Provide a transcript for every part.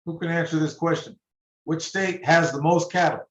Who can answer this question? Which state has the most cattle?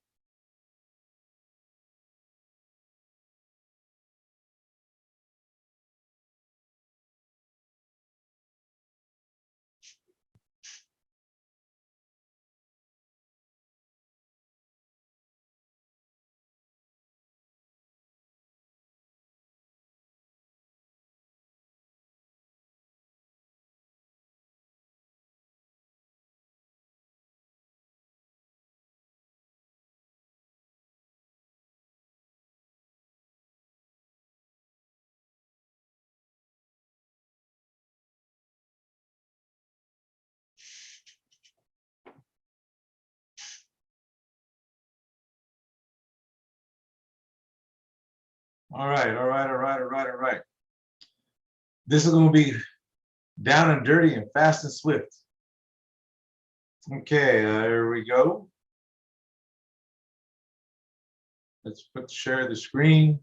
All right. This is going to be down and dirty and fast and swift. Okay, there we go. Let's share the screen.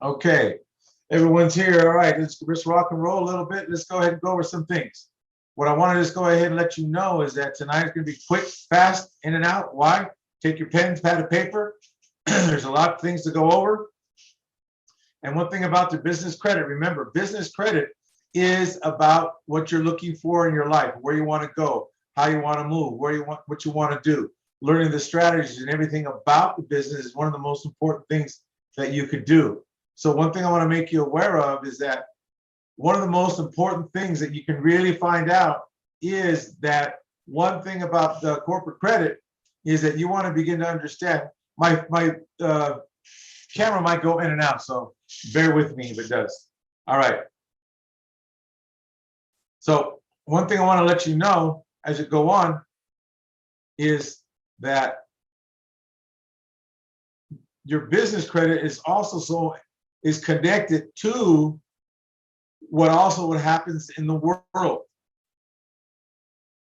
Okay, everyone's here. All right, let's rock and roll a little bit. Let's go ahead and go over some things. What I want to just go ahead and let you know is that tonight is going to be quick, fast, in and out. Why? Take your pens, pad of paper. There's a lot of things to go over. And one thing about the business credit, remember, business credit is about what you're looking for in your life, where you want to go, how you want to move, what you want to do. Learning the strategies and everything about the business is one of the most important things that you could do. So one thing I want to make you aware of is that one of the most important things that you can really find out is that one thing about the corporate credit is that you want to begin to understand. My camera might go in and out, so bear with me if it does. All right. So one thing I want to let you know as you go on is that your business credit is also is connected to what happens in the world.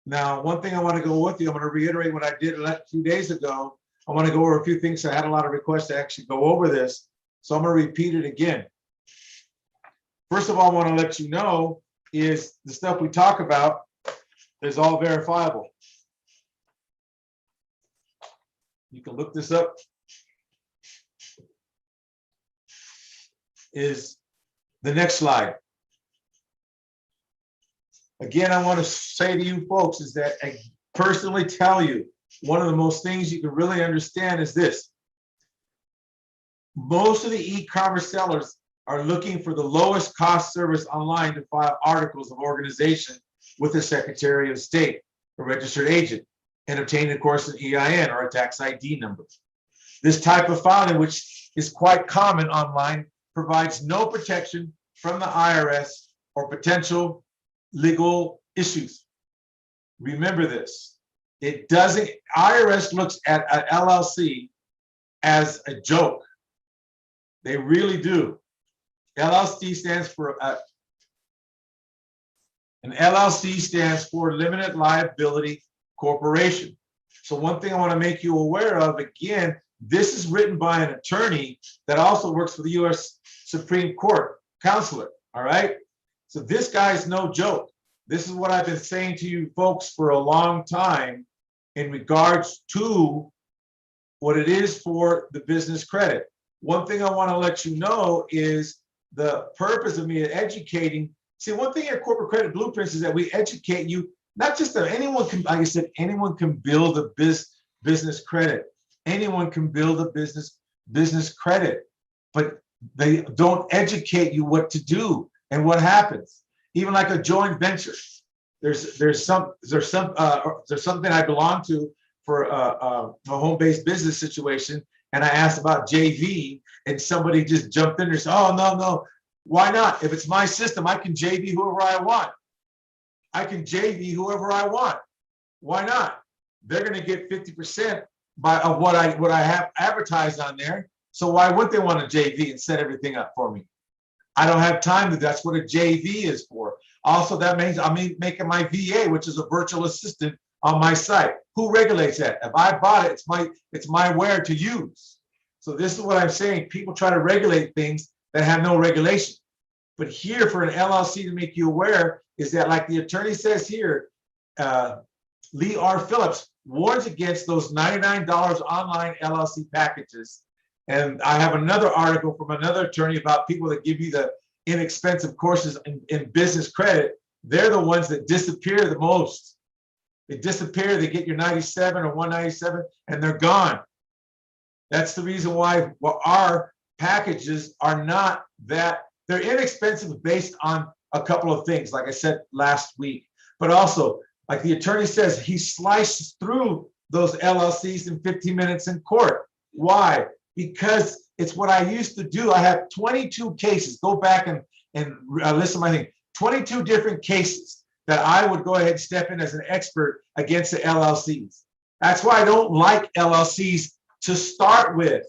Now, one thing I want to go with you, I'm going to reiterate what I did a few days ago. I want to go over a few things. I had a lot of requests to actually go over this, so I'm going to repeat it again. First of all, I want to let you know is the stuff we talk about is all verifiable. You can look this up. Is the next slide. Again, I want to say to you folks is that I personally tell you, one of the most things you can really understand is this. Most of the e-commerce sellers are looking for the lowest cost service online to file articles of organization with the Secretary of State, a registered agent, and obtain, of course, an EIN or a tax ID number. This type of filing, which is quite common online, provides no protection from the IRS or potential legal issues. Remember this. It doesn't, IRS looks at an LLC as a joke. They really do. LLC stands for, an LLC stands for Limited Liability Corporation. So one thing I want to make you aware of, again, this is written by an attorney that also works for the U.S. Supreme Court counselor, all right? So this guy's no joke. This is what I've been saying to you folks for a long time in regards to what it is for the business credit. One thing I want to let you know is the purpose of me educating. See, one thing at Corporate Credit Blueprints is that we educate you, not just that anyone can, like I said, anyone can build a business credit. Anyone can build a business credit, but they don't educate you what to do and what happens. Even like a joint venture, there's something I belong to for a home-based business situation, and I asked about JV, and somebody just jumped in there and said, "Oh no, why not? If it's my system, I can JV whoever I want. I can JV whoever I want. Why not? They're going to get 50% of what I have advertised on there. So why would they want a JV and set everything up for me? I don't have time to. That's what a JV is for. Also, that means I'm making my VA, which is a virtual assistant, on my site. Who regulates that? If I bought it, it's my ware to use. So this is what I'm saying. People try to regulate things that have no regulation. But here, for an LLC to make you aware, is that, like the attorney says here, Lee R. Phillips warns against those $99 online LLC packages. And I have another article from another attorney about people that give you the inexpensive courses in business credit. They're the ones that disappear the most. They disappear, they get your 97 or 197, and they're gone. That's the reason why our packages are not that, they're inexpensive based on a couple of things, like I said last week. But also, like the attorney says, he slices through those LLCs in 15 minutes in court. Why? Because it's what I used to do. I have 22 cases. Go back and listen to my thing. 22 different cases that I would go ahead and step in as an expert against the LLCs. That's why I don't like LLCs to start with.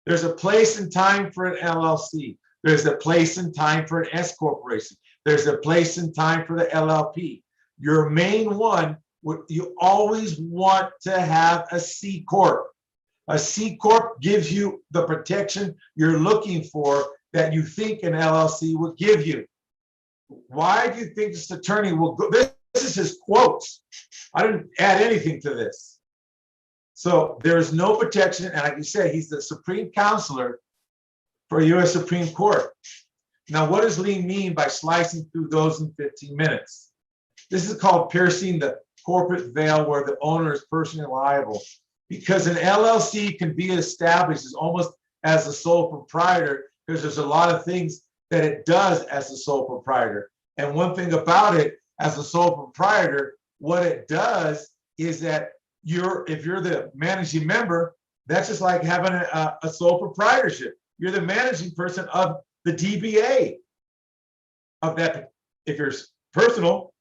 There's a place and time for an LLC. There's a place and time for an S corporation. There's a place and time for the LLP. Your main one, you always want to have a C Corp. A C Corp gives you the protection you're looking for that you think an LLC would give you. Why do you think this attorney will go? This is his quotes. I didn't add anything to this. So there's no protection. And like you said, he's the Supreme Counselor for U.S. Supreme Court. Now, what does Lee mean by slicing through those in 15 minutes? This is called piercing the corporate veil where the owner is personally liable. Because an LLC can be established as almost as a sole proprietor, because there's a lot of things that it does as a sole proprietor. And one thing about it, as a sole proprietor, what it does is that if you're the managing member, that's just like having a sole proprietorship. You're the managing person of the DBA of that. If you're personal,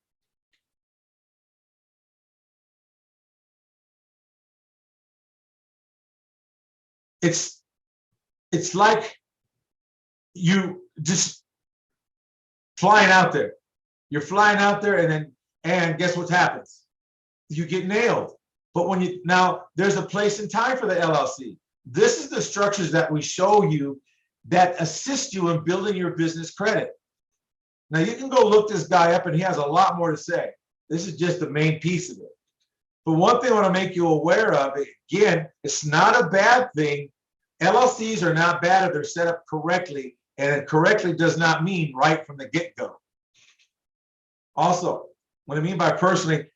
it's like you just flying out there. You're flying out there, and guess what happens? You get nailed. But now there's a place and time for the LLC. This is the structures that we show you that assist you in building your business credit. Now you can go look this guy up, and he has a lot more to say. This is just the main piece of it. But one thing I want to make you aware of, again, it's not a bad thing. LLCs are not bad if they're set up correctly, and correctly does not mean right from the get-go. Also, what I mean by personally,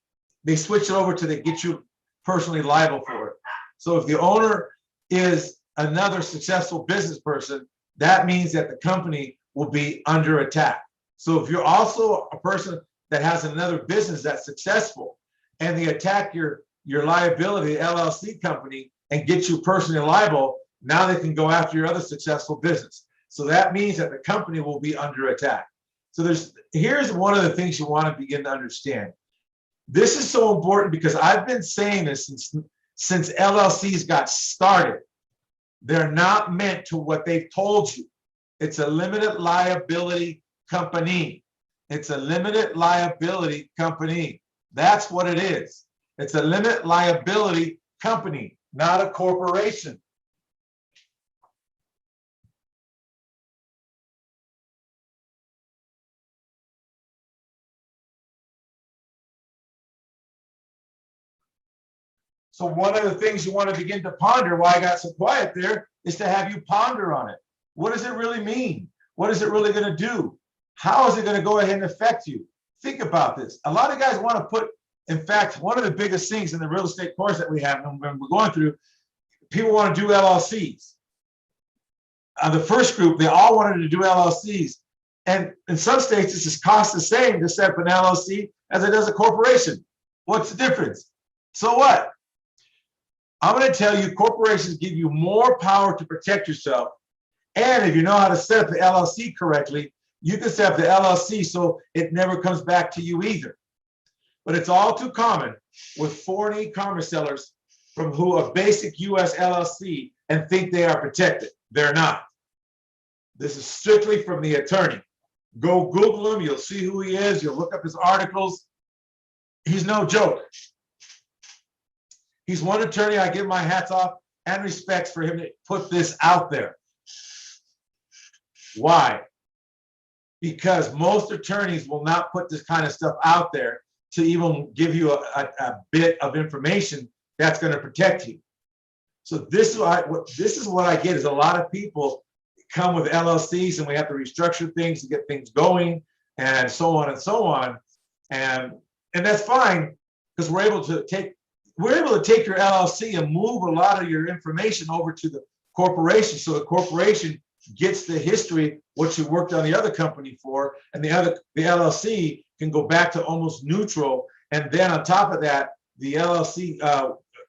they switch it over to they get you personally liable for it. So if the owner is another successful business person, that means that the company will be under attack. So if you're also a person that has another business that's successful and they attack your liability, LLC company, and get you personally liable, now they can go after your other successful business. So that means that the company will be under attack. So here's one of the things you want to begin to understand. This is so important because I've been saying this since LLCs got started. They're not meant to what they've told you. It's a limited liability company. It's a limited liability company. That's what it is. It's a limited liability company, not a corporation. So one of the things you want to begin to ponder, why I got so quiet there, is to have you ponder on it. What does it really mean? What is it really going to do? How is it going to go ahead and affect you? Think about this. A lot of guys want to put, in fact, one of the biggest things in the real estate course that we have, and when we're going through, people want to do LLCs. The first group, they all wanted to do LLCs. And in some states, it's just cost the same to set up an LLC as it does a corporation. What's the difference? So what? I'm going to tell you, corporations give you more power to protect yourself. And if you know how to set up the LLC correctly, you can set up the LLC so it never comes back to you either. But it's all too common with foreign e-commerce sellers from who a basic US LLC and think they are protected. They're not. This is strictly from the attorney. Go Google him. You'll see who he is. You'll look up his articles. He's no joke. He's one attorney I give my hats off and respects for him to put this out there. Why? Because most attorneys will not put this kind of stuff out there to even give you a bit of information that's going to protect you. So this is what I get is a lot of people come with LLCs and we have to restructure things to get things going and so on and so on. And that's fine because we're able to take your LLC and move a lot of your information over to the corporation. So the corporation gets the history, what you worked on the other company for, and the LLC can go back to almost neutral. And then on top of that, the LLC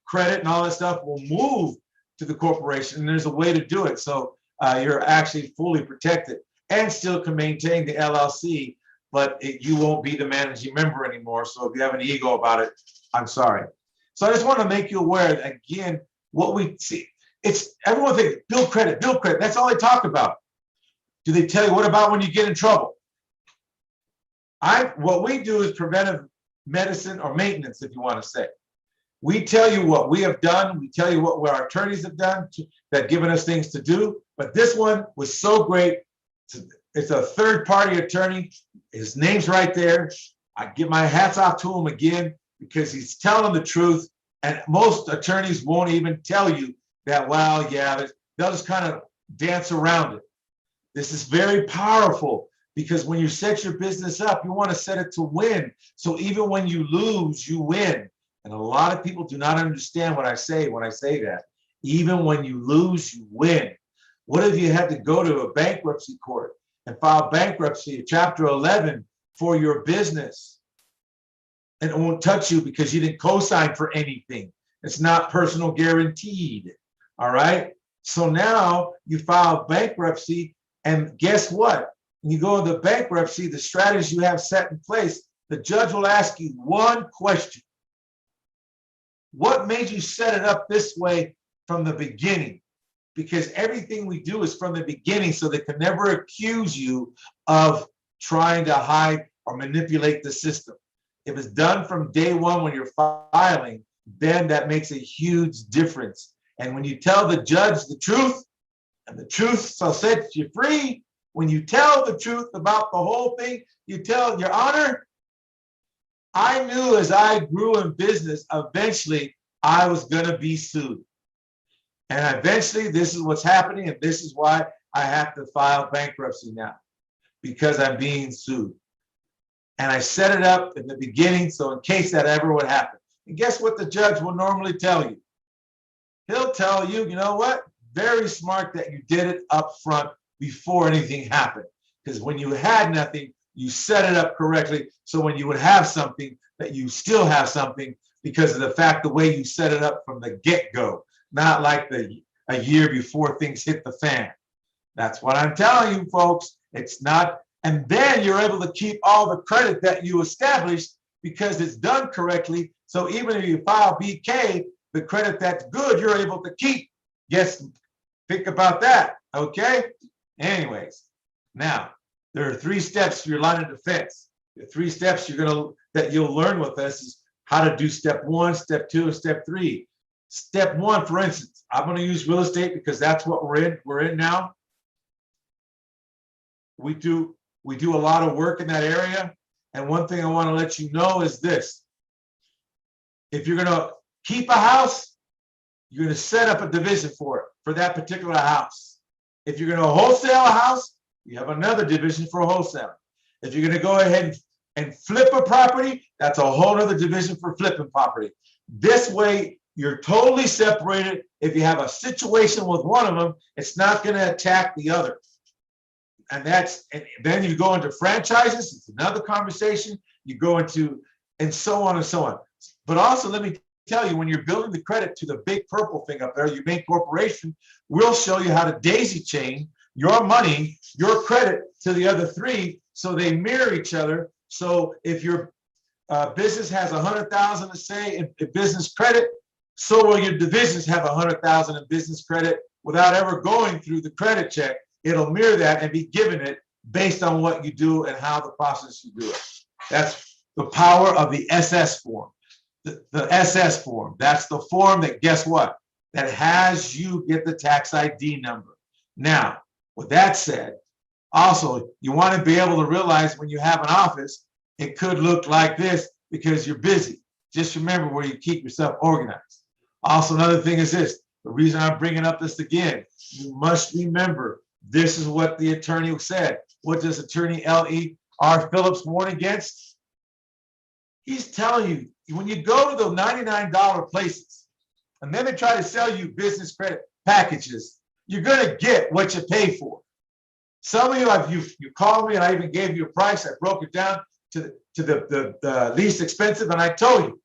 credit and all that stuff will move to the corporation. And there's a way to do it. So you're actually fully protected and still can maintain the LLC, but you won't be the managing member anymore. So if you have an ego about it, I'm sorry. So I just want to make you aware that, again, what we see, it's everyone thinks build credit, build credit. That's all they talk about. Do they tell you what about when you get in trouble? What we do is preventive medicine or maintenance, if you want to say. We tell you what we have done. We tell you what our attorneys have done that given us things to do. But this one was so great. It's a third-party attorney. His name's right there. I give my hats off to him again because he's telling the truth. And most attorneys won't even tell you that, well, yeah, they'll just kind of dance around it. This is very powerful because when you set your business up, you want to set it to win. So even when you lose, you win. And a lot of people do not understand what I say when I say that. Even when you lose, you win. What if you had to go to a bankruptcy court and file bankruptcy, Chapter 11, for your business? And it won't touch you because you didn't co-sign for anything. It's not personal guaranteed. All right? So now you file bankruptcy, and guess what? When you go into bankruptcy, the strategy you have set in place, the judge will ask you one question. What made you set it up this way from the beginning? Because everything we do is from the beginning, so they can never accuse you of trying to hide or manipulate the system. If it's done from day one when you're filing, then that makes a huge difference. And when you tell the judge the truth, and the truth shall set you free, when you tell the truth about the whole thing, you tell Your Honor, I knew as I grew in business, eventually I was going to be sued. And eventually this is what's happening, and this is why I have to file bankruptcy now, because I'm being sued. And I set it up in the beginning so in case that ever would happen. And guess what the judge will normally tell you? He'll tell you, you know what? Very smart that you did it up front before anything happened. Because when you had nothing, you set it up correctly. So when you would have something, that you still have something because of the fact, the way you set it up from the get-go, not like a year before things hit the fan. That's what I'm telling you, folks. It's not, and then you're able to keep all the credit that you established because it's done correctly. So even if you file BK, the credit that's good, you're able to keep. Yes, think about that, okay? Anyways, now, there are 3 steps to your line of defense. The 3 steps that you'll learn with us is how to do step 1, step 2, and step 3. Step 1, for instance, I'm going to use real estate because that's what we're in now. We do a lot of work in that area. And one thing I want to let you know is this. If you're going to keep a house, you're going to set up a division for that particular house. If you're going to wholesale a house, you have another division for wholesale. If you're going to go ahead and flip a property, that's a whole other division for flipping property. This way, you're totally separated. If you have a situation with one of them, it's not going to attack the other. And then you go into franchises, it's another conversation. You go into, and so on and so on. But also, let me tell you, when you're building the credit to the big purple thing up there, your main corporation, we'll show you how to daisy chain your money, your credit to the other 3, so they mirror each other. So if your business has 100,000, let's say, in business credit, so will your divisions have 100,000 in business credit without ever going through the credit check. It'll mirror that and be given it based on what you do and how the process you do it. That's the power of the SS form. The SS form, that's the form that, guess what? That has you get the tax ID number. Now, with that said, also, you want to be able to realize when you have an office, it could look like this because you're busy. Just remember where you keep yourself organized. Also, another thing is this, the reason I'm bringing up this again, you must remember, this is what the attorney said. What does attorney L.E.R. Phillips warn against? He's telling you, when you go to the $99 places, and then they try to sell you business credit packages, you're going to get what you pay for. Some of you, you called me and I even gave you a price. I broke it down to the least expensive, and I told you,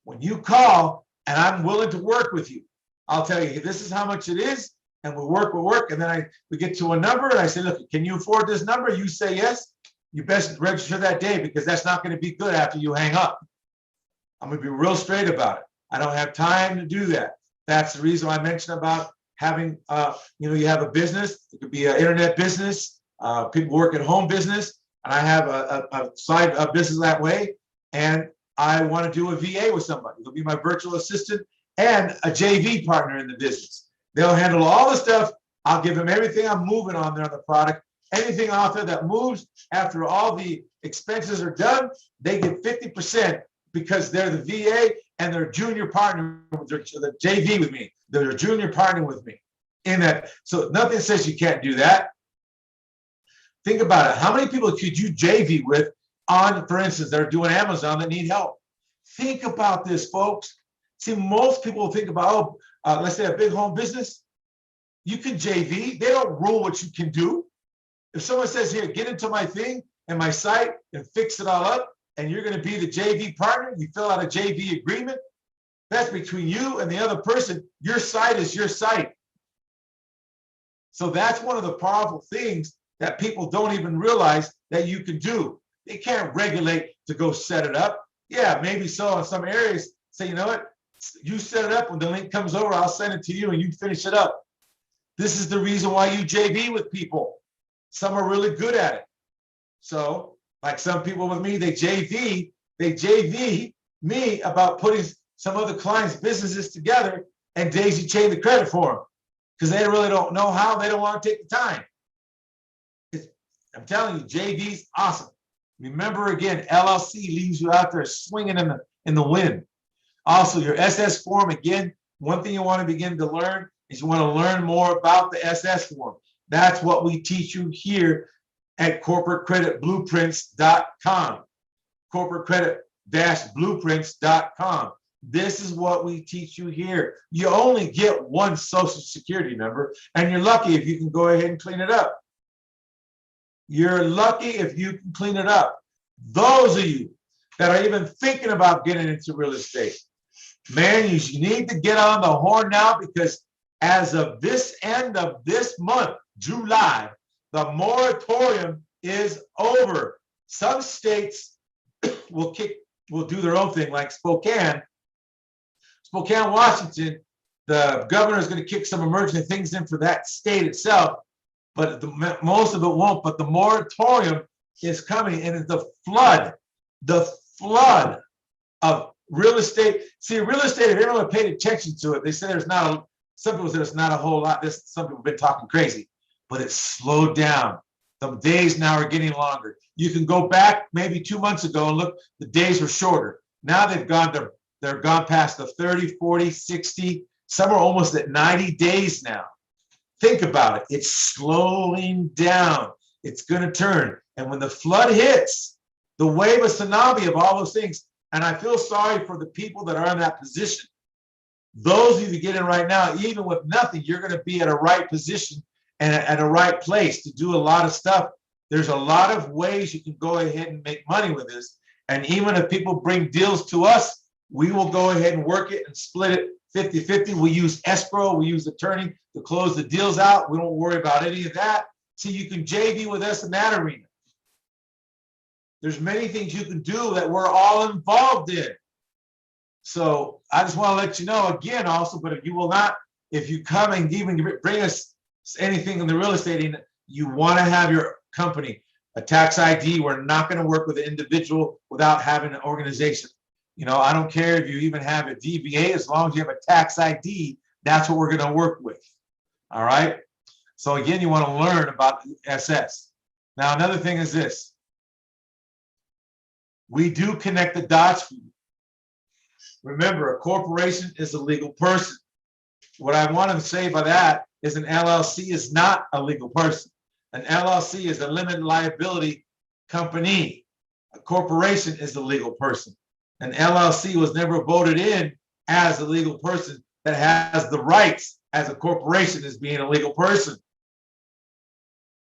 when you call and I'm willing to work with you, I'll tell you, this is how much it is, and we'll work, and then we get to a number, and I say, look, can you afford this number? You say yes. You best register that day, because that's not going to be good after you hang up. I'm going to be real straight about it. I don't have time to do that. That's the reason I mentioned about having, you have a business. It could be an internet business. People work at home business, and I have a side business that way. And I want to do a VA with somebody. They'll be my virtual assistant and a JV partner in the business. They'll handle all the stuff. I'll give them everything I'm moving on there on the product. Anything out there that moves after all the expenses are done, they get 50% because they're the VA and they're junior partner with the JV with me. They're a junior partner with me in that. So nothing says you can't do that. Think about it. How many people could you JV with on, for instance, that are doing Amazon that need help? Think about this, folks. See, most people think about, let's say a big home business. You can JV. They don't rule what you can do. If someone says, here, get into my thing and my site and fix it all up, and you're going to be the JV partner, you fill out a JV agreement, that's between you and the other person. Your site is your site. So that's one of the powerful things that people don't even realize that you can do. They can't regulate to go set it up. Yeah, maybe so in some areas. Say, you know what? You set it up. When the link comes over, I'll send it to you and you finish it up. This is the reason why you JV with people. Some are really good at it. So, like some people with me, they JV me about putting some other clients' businesses together and daisy chain the credit for them because they really don't know how. They don't want to take the time. I'm telling you, JV's awesome. Remember again, LLC leaves you out there swinging in the wind. Also, your SS form, again, one thing you want to begin to learn is you want to learn more about the SS form. That's what we teach you here at corporatecreditblueprints.com. corporatecredit-blueprints.com. This is what we teach you here. You only get one social security number, and you're lucky if you can go ahead and clean it up. You're lucky if you can clean it up. Those of you that are even thinking about getting into real estate, man, you need to get on the horn now, because as of this end of this month, July, the moratorium is over. Some states will do their own thing, like Spokane, Washington. The governor is going to kick some emergency things in for that state itself, but most of it won't. But the moratorium is coming, and it's the flood of real estate. See, real estate, if anyone paid attention to it, they say there's not some people say there's not a whole lot. Some people have been talking crazy, but it's slowed down. The days now are getting longer. You can go back maybe 2 months ago and look, the days were shorter. Now they're gone past the 30, 40, 60. Some are almost at 90 days now. Think about it. It's slowing down. It's going to turn. And when the flood hits, the wave of tsunami of all those things, and I feel sorry for the people that are in that position. Those of you that get in right now, even with nothing, you're going to be at a right position and at a right place to do a lot of stuff. There's a lot of ways you can go ahead and make money with this. And even if people bring deals to us, we will go ahead and work it and split it 50-50. We use escrow, we use attorney to close the deals out. We don't worry about any of that. So you can JV with us in that arena. There's many things you can do that we're all involved in. So I just want to let you know again also, but if you come and even bring us anything in the real estate, you want to have your company A tax ID, we're not going to work with an individual without having an organization. You know, I don't care if you even have a DBA, as long as you have a tax ID, that's what we're going to work with. All right. So again, you want to learn about SS. Now, another thing is this. We do connect the dots for you. Remember, a corporation is a legal person. What I want to say by that is an LLC is not a legal person. An LLC is a limited liability company. A corporation is a legal person. An LLC was never voted in as a legal person that has the rights as a corporation as being a legal person.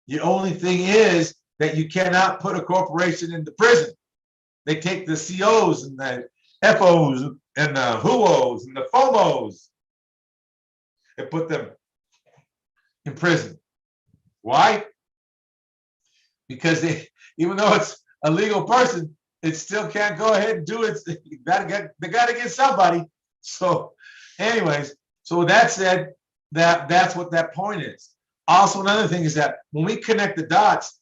The only thing is that you cannot put a corporation into prison. They take the COs and the FOs and the WHOs and the FOMOs and put them in prison. Why? Because they, even though it's a legal person, it still can't go ahead and do it. They gotta get somebody. So, anyways, so with that said, that's what that point is. Also, another thing is that when we connect the dots,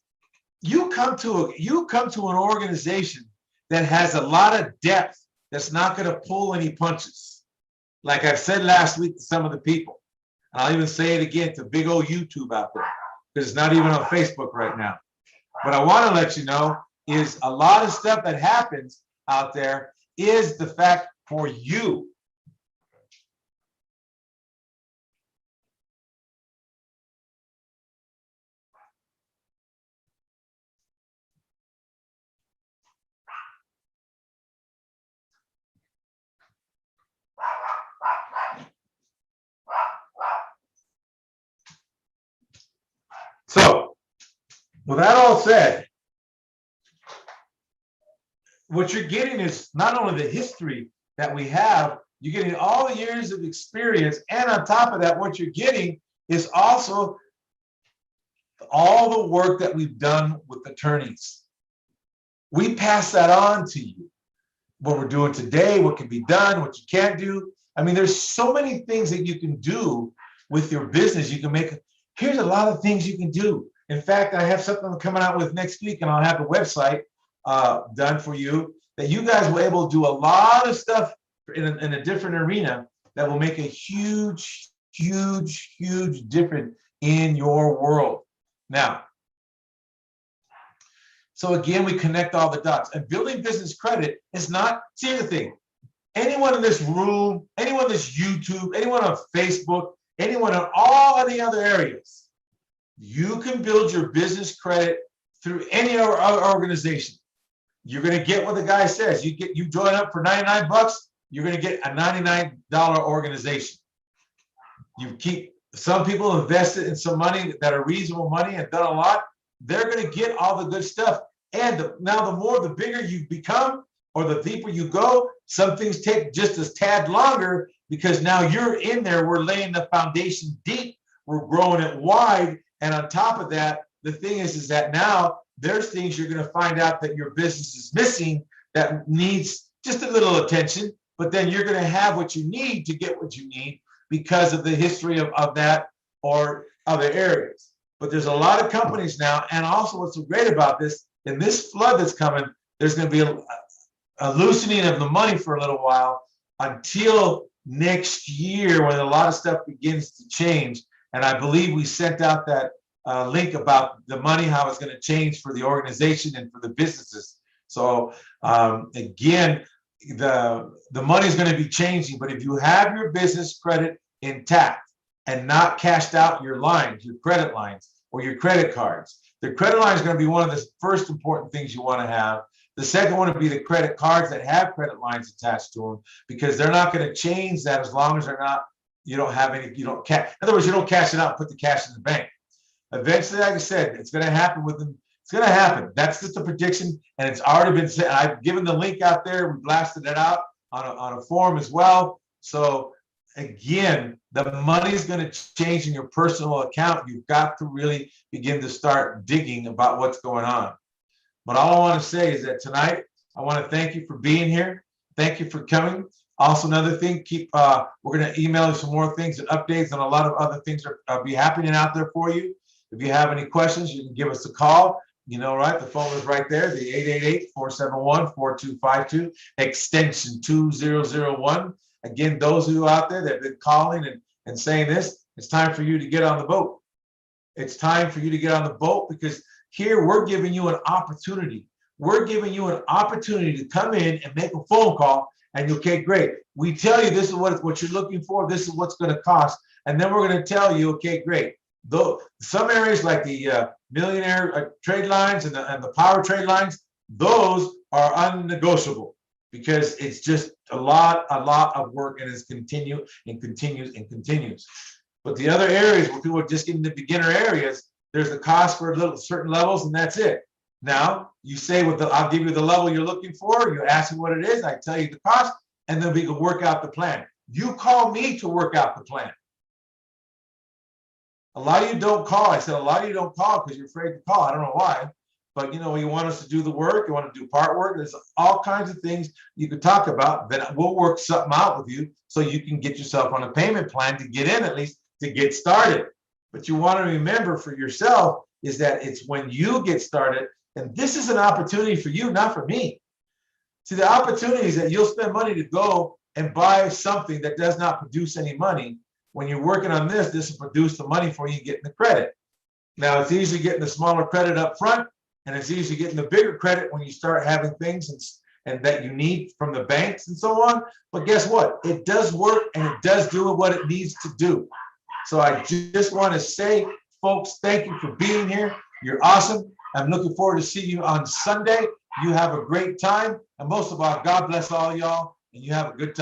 you come to an organization that has a lot of depth, that's not going to pull any punches. Like I've said last week to some of the people, and I'll even say it again to big old YouTube out there, because it's not even on Facebook right now. But I want to let you know is a lot of stuff that happens out there is the fact for you. So, with that all said, what you're getting is not only the history that we have, you're getting all the years of experience, and on top of that, what you're getting is also all the work that we've done with attorneys. We pass that on to you. What we're doing today, what can be done, what you can't do. I mean, there's so many things that you can do with your business. You can make, here's a lot of things you can do. In fact, I have something I'm coming out with next week, and I'll have the website done for you, that you guys will be able to do a lot of stuff in a different arena that will make a huge, huge, huge difference in your world. Now, so again, we connect all the dots. And building business credit is not, see the thing, anyone in this room, anyone in this YouTube, anyone on Facebook, anyone in all of the other areas, you can build your business credit through any other organization. You're going to get what the guy says. You join up for 99 bucks, you're going to get a $99 organization. You keep, some people invested in some money that are reasonable money and done a lot. They're going to get all the good stuff. And now the bigger you become or the deeper you go, some things take just a tad longer because now you're in there. We're laying the foundation deep. We're growing it wide. And on top of that, the thing is that now there's things you're going to find out that your business is missing that needs just a little attention, but then you're going to have what you need to get what you need because of the history of that or other areas. But there's a lot of companies now, and also what's so great about this, in this flood that's coming, there's going to be a loosening of the money for a little while until next year when a lot of stuff begins to change. And I believe we sent out that link about the money, how it's going to change for the organization and for the businesses. So again, the money is going to be changing, but if you have your business credit intact and not cashed out your lines, your credit lines or your credit cards, the credit line is going to be one of the first important things you want to have. The second one would be the credit cards that have credit lines attached to them, because they're not going to change that as long as they're not, you don't have any, you don't cash. In other words, you don't cash it out and put the cash in the bank. Eventually, like I said, it's going to happen within, it's going to happen. That's just a prediction, and it's already been said. I've given the link out there. We blasted it out on a forum as well. So again, the money is going to change in your personal account. You've got to really begin to start digging about what's going on. But all I want to say is that tonight, I want to thank you for being here. Thank you for coming. Also, another thing, we're going to email you some more things and updates, and a lot of other things are be happening out there for you. If you have any questions, you can give us a call. You know, right? The phone is right there, the 888-471-4252, extension 2001. Again, those of you out there that have been calling and saying this, it's time for you to get on the boat. It's time for you to get on the boat, because here we're giving you an opportunity. We're giving you an opportunity to come in and make a phone call, and okay, great. We tell you this is what you're looking for. This is what's going to cost. And then we're going to tell you, okay, great. Though some areas like the millionaire trade lines and the power trade lines, those are unnegotiable, because it's just a lot of work, and it's continues. But the other areas where people are just getting the beginner areas, there's a cost for certain levels, and that's it. Now you say I'll give you the level you're looking for. You ask me what it is, I tell you the cost, and then we can work out the plan. You call me to work out the plan. A lot of you don't call. I said a lot of you don't call because you're afraid to call. I don't know why, but you know, you want us to do the work. You want to do part work. There's all kinds of things you could talk about. Then we'll work something out with you so you can get yourself on a payment plan to get in, at least to get started. But you want to remember for yourself is that it's when you get started, and this is an opportunity for you, not for me. See, the opportunity is that you'll spend money to go and buy something that does not produce any money. When you're working on this will produce the money for you getting the credit. Now, it's easy getting the smaller credit up front, and it's easy getting the bigger credit when you start having things and that you need from the banks and so on. But guess what? It does work, and it does do what it needs to do. So I just want to say, folks, thank you for being here. You're awesome. I'm looking forward to seeing you on Sunday. You have a great time. And most of all, God bless all y'all, and you have a good time.